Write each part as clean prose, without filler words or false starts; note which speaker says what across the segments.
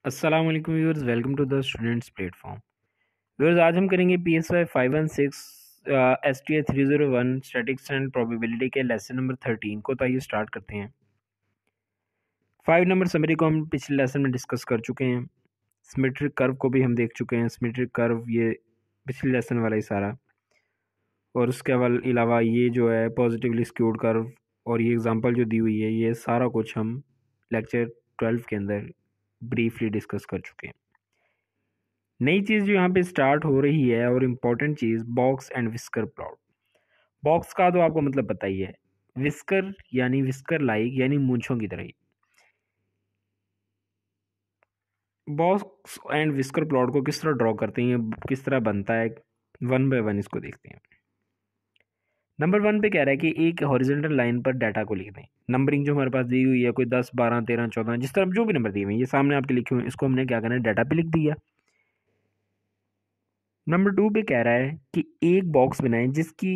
Speaker 1: अस्सलाम वालेकुम viewers, welcome to the students platform. Viewers, आज हम करेंगे PSY 516 STA 301 statics and probability के लेसन नंबर 13 को। तो आइए स्टार्ट करते हैं। 5 नंबर समरी को हम पिछले लेसन में डिस्कस कर चुके हैं। सिमेट्रिक कर्व को भी हम देख चुके हैं। सिमेट्रिक कर्व ये पिछले लेसन वाला ही सारा, और उसके अलावा ये जो है पॉजिटिवली स्क्यूड कर्व और ये एग्जांपल जो दी हुई है, ये सारा कुछ हम लेक्चर 12 के अंदर ब्रीफली डिस्कस कर चुके हैं। नई चीज़ जो यहाँ पे स्टार्ट हो रही है और important cheese, box and whisker plot. Box का तो आपको मतलब पता ही है, विस्कर यानी विस्कर लाइक यानी मूंछों की तरह ही। बॉक्स एंड विस्कर प्लॉट को किस तरह ड्रॉ करते हैं, किस तरह बनता है, वन बाय वन इसको देखते हैं। नंबर 1 पे कह रहा है कि एक हॉरिजॉन्टल लाइन पर डाटा को लिख दें। नंबरिंग जो हमारे पास दी हुई है, कोई 10 12 13 14 जिस तरह जो भी नंबर दिए हुए हैं, ये सामने आपके लिखे हुए हैं, इसको हमने क्या करना है, डाटा पे लिख दिया। नंबर 2 पे कह रहा है कि एक बॉक्स बनाएं जिसकी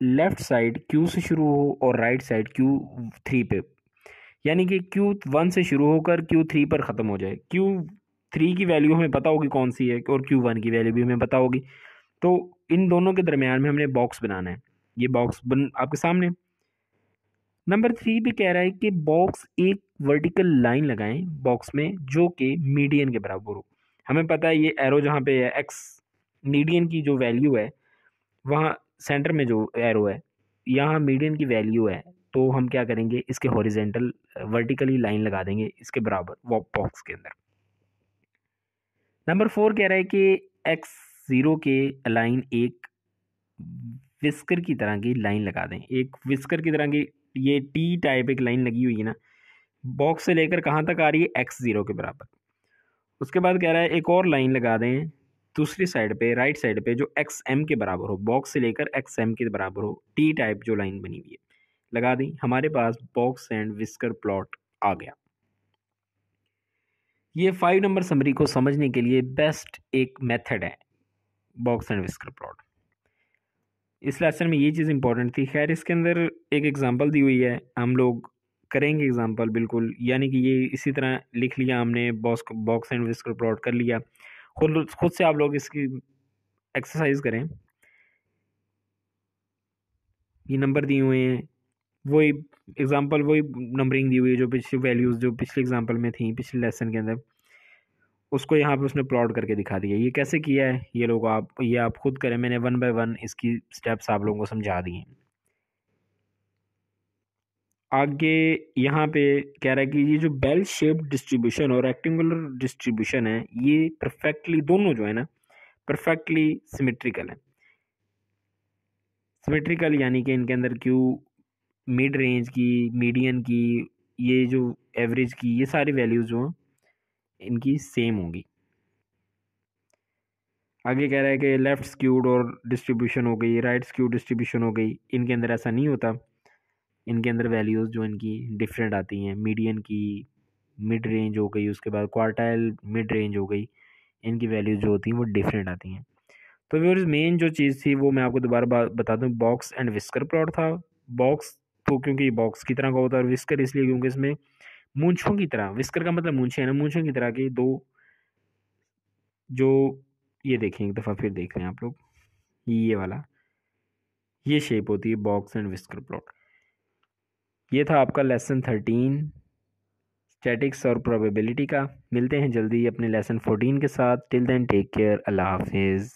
Speaker 1: लेफ्ट साइड Q से शुरू हो और राइट साइड Q3 पे, यानी कि Q1 से शुरू होकर Q3 पर ख़त्म हो जाए। Q3 की वैल्यू हमें पता होगी कौन सी है और Q1 की वैल्यू भी हमें पता होगी। तो इन दोनों के दरमियान में हमने बॉक्स बनाना है। ये बॉक्स बन आपके सामने। नंबर 3 पे कह रहा है कि बॉक्स एक वर्टिकल लाइन लगाएं बॉक्स में जो कि मीडियन के बराबर हो। हमें पता है ये एरो जहाँ पे है एक्स, मीडियन की जो वैल्यू है वहाँ सेंटर में जो एरो है, यहाँ मीडियन की वैल्यू है, तो हम क्या करेंगे, इसके हॉरिजेंटल वर्टिकली लाइन लगा देंगे इसके बराबर वो बॉक्स के अंदर। नंबर 4 कह रहा है कि x0 के अलाइन एक विस्कर की तरह की लाइन लगा दें। एक विस्कर की तरह की ये टी टाइप एक लाइन लगी हुई है ना, बॉक्स से लेकर कहाँ तक आ रही है, x0 के बराबर। उसके बाद कह रहा है एक और लाइन लगा दें दूसरी साइड पे, राइट साइड पे, जो XM के बराबर हो, बॉक्स से लेकर XM के बराबर हो, टी टाइप जो लाइन बनी हुई है लगा दी। हमारे पास बॉक्स एंड विस्कर प्लॉट आ गया। ये 5 नंबर समरी को समझने के लिए बेस्ट एक मेथड है बॉक्स एंड विस्कर प्लॉट। इस लेसन में ये चीज़ इंपॉर्टेंट थी। खैर, इसके अंदर एक एग्जांपल दी हुई है, हम लोग करेंगे एग्जांपल बिल्कुल, यानी कि ये इसी तरह लिख लिया हमने, बॉक्स एंड विस्कर प्लॉट कर लिया। खुद से आप लोग इसकी एक्सरसाइज करें। ये नंबर दिए हुए हैं, वही एग्जांपल, वही नंबरिंग दी हुई है जो पिछली वैल्यूज़ जो पिछले एग्जांपल में थी, पिछले लेसन के अंदर, उसको यहाँ पे उसने प्लॉट करके दिखा दिया। ये कैसे किया है ये लोग ये आप खुद करें, मैंने 1 बाय 1 इसकी स्टेप्स आप लोगों को समझा दिए हैं। आगे यहाँ पे कह रहा है कि ये जो बेल शेप्ड डिस्ट्रीब्यूशन और रेक्टेंगुलर डिस्ट्रीब्यूशन है, ये परफेक्टली, दोनों जो है ना, परफेक्टली सिमेट्रिकल है। सिमेट्रिकल यानी कि इनके अंदर क्यू मिड रेंज की, मीडियन की, ये जो एवरेज की, ये सारी वैल्यूज जो हैं इनकी सेम होंगी। आगे कह रहा है कि लेफ्ट स्क्यूड और डिस्ट्रीब्यूशन हो गई, राइट स्क्यूड डिस्ट्रीब्यूशन हो गई, इनके अंदर ऐसा नहीं होता। इनके अंदर वैल्यूज़ जो इनकी डिफरेंट आती हैं। मीडियन की मिड रेंज हो गई, उसके बाद क्वार्टाइल मिड रेंज हो गई, इनकी वैल्यूज जो होती हैं वो डिफरेंट आती हैं। तो व्यूअर्स, मेन जो चीज़ थी वो मैं आपको दोबारा बता दूं, बॉक्स एंड विस्कर प्लॉट था। बॉक्स तो क्योंकि बॉक्स की तरह का होता है, और विस्कर इसलिए क्योंकि इसमें मूंछों की तरह, विस्कर का मतलब मूंछें है ना, मूंछों की तरह की दो, जो ये देखें एक दफ़ा फिर देख लें आप लोग, ये वाला, ये शेप होती है बॉक्स एंड विस्कर प्लॉट। ये था आपका लेसन 13 स्टैटिक्स और प्रोबेबिलिटी का। मिलते हैं जल्दी अपने लेसन 14 के साथ। टिल देन टेक केयर, अल्लाह हाफिज़।